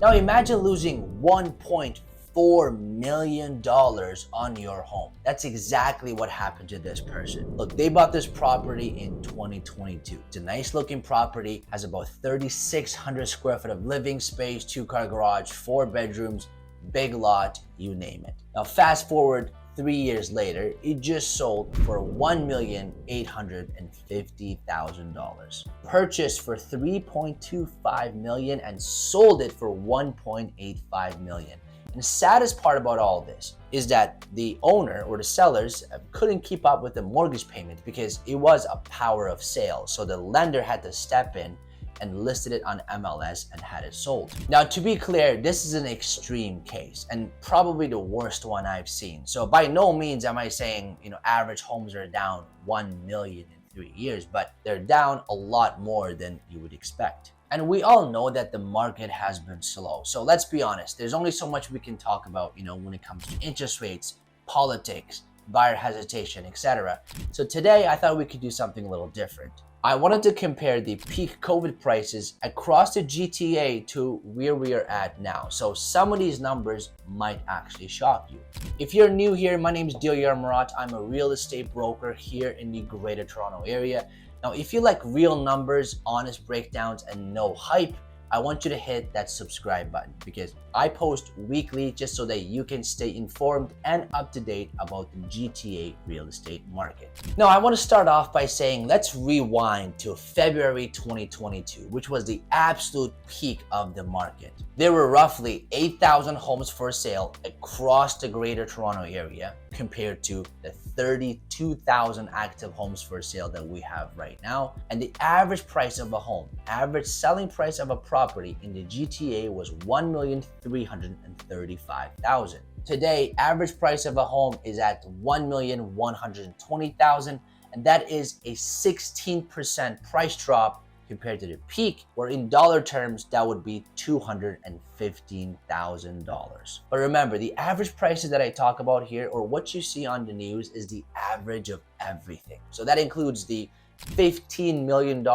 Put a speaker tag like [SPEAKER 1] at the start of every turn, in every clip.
[SPEAKER 1] Now imagine losing $1.4 million on your home. That's exactly what happened to this person. Look, they bought this property in 2022. It's a nice looking property, has about 3,600 square foot of living space, 2-car garage, 4 bedrooms, big lot, you name it. Now fast forward 3 years later, it just sold for $1,850,000. Purchased for $3.25 million and sold it for $1.85 million. And the saddest part about all this is that the owner or the sellers couldn't keep up with the mortgage payment because it was a power of sale. So the lender had to step in and listed it on MLS and had it sold. Now, to be clear, this is an extreme case and probably the worst one I've seen. So by no means am I saying, average homes are down 1 million in 3 years, but they're down a lot more than you would expect. And we all know that the market has been slow. So let's be honest, there's only so much we can talk about, when it comes to interest rates, politics, buyer hesitation, etc. So today I thought we could do something a little different. I wanted to compare the peak COVID prices across the GTA to where we are at now. So some of these numbers might actually shock you. If you're new here, my name is Durham. I'm a real estate broker here in the Greater Toronto area. Now, if you like real numbers, honest breakdowns, and no hype, I want you to hit that subscribe button because I post weekly just so that you can stay informed and up to date about the GTA real estate market. Now, I want to start off by saying let's rewind to February 2022, which was the absolute peak of the market. There were roughly 8,000 homes for sale across the Greater Toronto area compared to the 32,000 active homes for sale that we have right now. And the average price of a home, average selling price of a property in the GTA was $1,335,000. Today, average price of a home is at $1,120,000, and that is a 16% price drop compared to the peak, where in dollar terms, that would be $215,000. But remember, the average prices that I talk about here, or what you see on the news, is the average of everything. So that includes the $15 million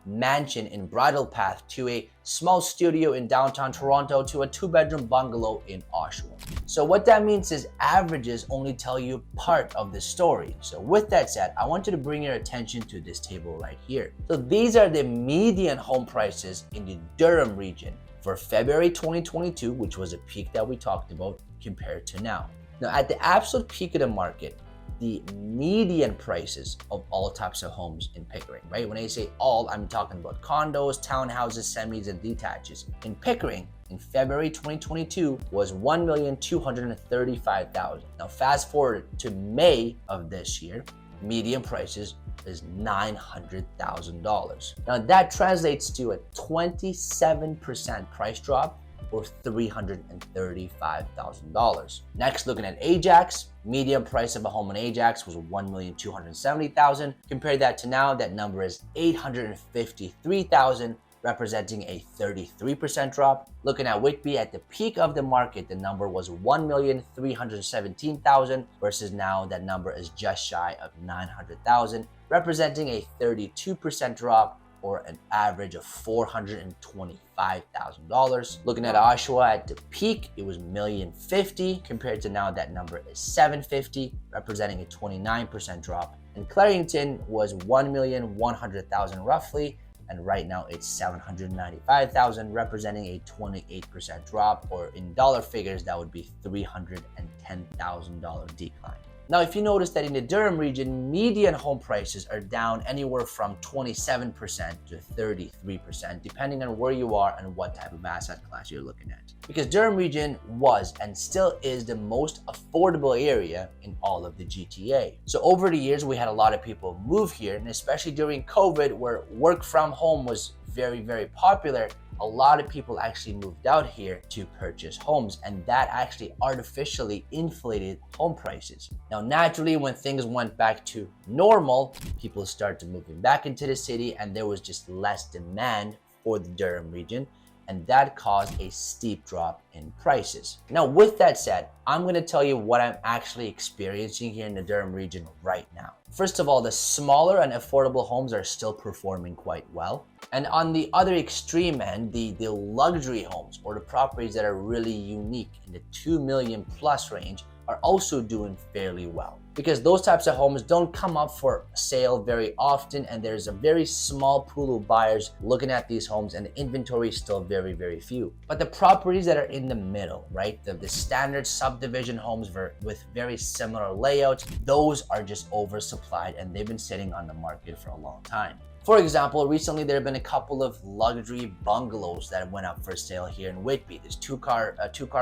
[SPEAKER 1] mansion in Bridle Path to a small studio in downtown Toronto to a 2-bedroom bungalow in Oshawa. So what that means is averages only tell you part of the story. So with that said, I want you to bring your attention to this table right here. So these are the median home prices in the Durham region for February 2022, which was a peak that we talked about, compared to now. Now at the absolute peak of the market, the median prices of all types of homes in Pickering, right? When I say all, I'm talking about condos, townhouses, semis, and detaches. In Pickering, in February 2022, was $1,235,000. Now fast forward to May of this year, median prices is $900,000. Now that translates to a 27% price drop, or $335,000. Next, looking at Ajax, median price of a home in Ajax was $1,270,000. Compare that to now, that number is $853,000, representing a 33% drop. Looking at Whitby, at the peak of the market, the number was $1,317,000 versus now that number is just shy of $900,000, representing a 32% drop, or an average of $425,000. Looking at Oshawa, at the peak, it was $1,050,000. Compared to now, that number is $750,000, representing a 29% drop. And Clarington was $1,100,000 roughly, and right now it's $795,000, representing a 28% drop, or in dollar figures, that would be $310,000 decline. Now, if you notice that in the Durham region, median home prices are down anywhere from 27% to 33%, depending on where you are and what type of asset class you're looking at. Because Durham region was and still is the most affordable area in all of the GTA. So over the years, we had a lot of people move here, and especially during COVID, where work from home was very, very popular, a lot of people actually moved out here to purchase homes, and that actually artificially inflated home prices. Now, naturally, when things went back to normal, people started moving back into the city, and there was just less demand for the Durham region. and that caused a steep drop in prices. Now, with that said, I'm going to tell you what I'm actually experiencing here in the Durham region right now. First of all, the smaller and affordable homes are still performing quite well. And on the other extreme end, the luxury homes or the properties that are really unique in the 2 million plus range are also doing fairly well, because those types of homes don't come up for sale very often, and there's a very small pool of buyers looking at these homes, and the inventory is still very, very few. But the properties that are in the middle, right, the standard subdivision homes with very similar layouts, those are just oversupplied, and they've been sitting on the market for a long time. For example, recently there have been a couple of luxury bungalows that went up for sale here in Whitby. There's two-car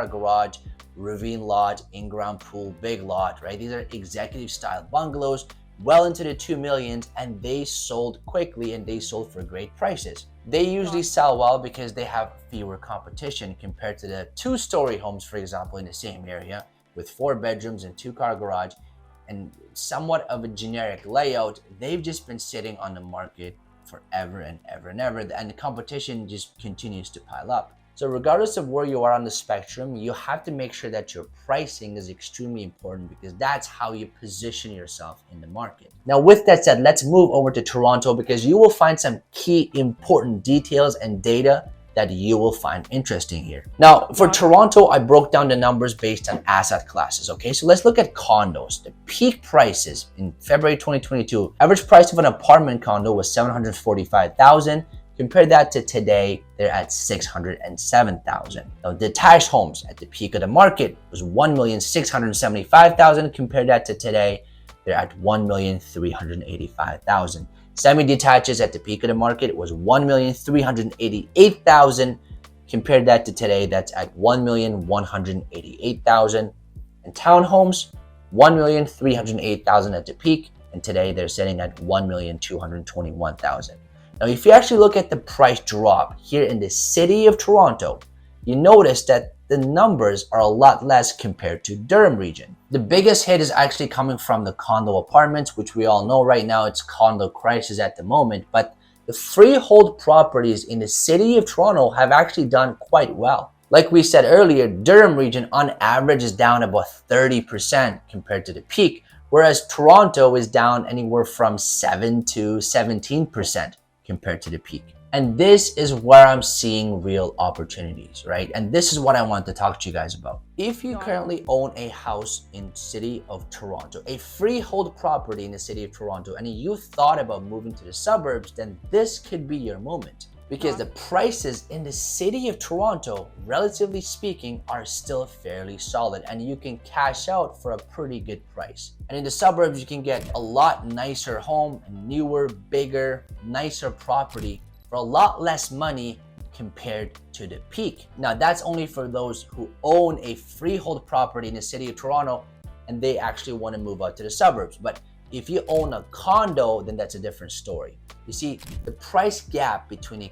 [SPEAKER 1] garage, ravine lodge, in-ground pool, big lot, right? These are executive style bungalows, well into the 2 millions, and they sold quickly and they sold for great prices. They usually sell well because they have fewer competition compared to the 2-story homes, for example, in the same area with 4 bedrooms and 2-car garage and somewhat of a generic layout. They've just been sitting on the market forever and ever and ever, and the competition just continues to pile up. So regardless of where you are on the spectrum, you have to make sure that your pricing is extremely important, because that's how you position yourself in the market. Now, with that said, let's move over to Toronto, because you will find some key important details and data that you will find interesting here. Now, for Toronto, I broke down the numbers based on asset classes, okay? So let's look at condos. The peak prices in February 2022, average price of an apartment condo was $745,000. Compare that to today, they're at $607,000. Now, detached homes at the peak of the market was $1,675,000. Compare that to today, they're at $1,385,000. Semi-detaches at the peak of the market was $1,388,000. Compared that to today, that's at $1,188,000. And townhomes, $1,308,000 at the peak, and today they're sitting at $1,221,000. Now, if you actually look at the price drop here in the city of Toronto, you notice that the numbers are a lot less compared to Durham region. The biggest hit is actually coming from the condo apartments, which we all know right now it's condo crisis at the moment, but the freehold properties in the city of Toronto have actually done quite well. Like we said earlier, Durham region on average is down about 30% compared to the peak, whereas Toronto is down anywhere from 7 to 17% compared to the peak. And this is where I'm seeing real opportunities, right? And this is what I want to talk to you guys about. If you currently own a house in the city of Toronto, a freehold property in the city of Toronto, and you thought about moving to the suburbs, then this could be your moment. Because the prices in the city of Toronto, relatively speaking, are still fairly solid, and you can cash out for a pretty good price. And in the suburbs, you can get a lot nicer home, a newer, bigger, nicer property for a lot less money compared to the peak. Now, that's only for those who own a freehold property in the city of Toronto and they actually want to move out to the suburbs. But if you own a condo, then that's a different story. You see, the price gap between a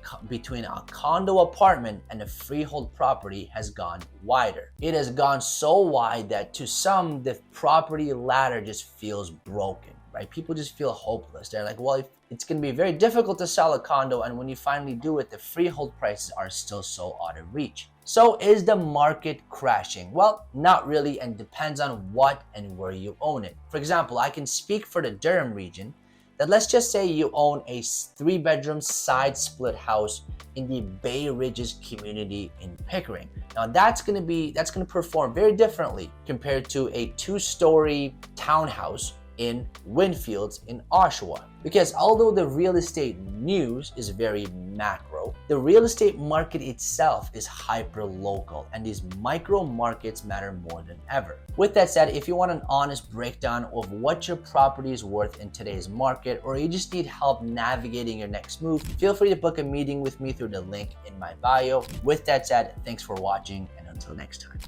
[SPEAKER 1] condo apartment and a freehold property has gone wider. It has gone so wide that to some, the property ladder just feels broken, right? People just feel hopeless. They're like, well, it's going to be very difficult to sell a condo, and when you finally do it, the freehold prices are still so out of reach. So is the market crashing? Well, not really, and depends on what and where you own it. For example, I can speak for the Durham region, that let's just say you own a 3-bedroom side split house in the Bay Ridges community in Pickering. Now that's going to perform very differently compared to a 2-story townhouse in Winfields in Oshawa. Because although the real estate news is very macro, the real estate market itself is hyper local, and these micro markets matter more than ever. With that said, if you want an honest breakdown of what your property is worth in today's market, or you just need help navigating your next move, feel free to book a meeting with me through the link in my bio. With that said, thanks for watching, and until next time.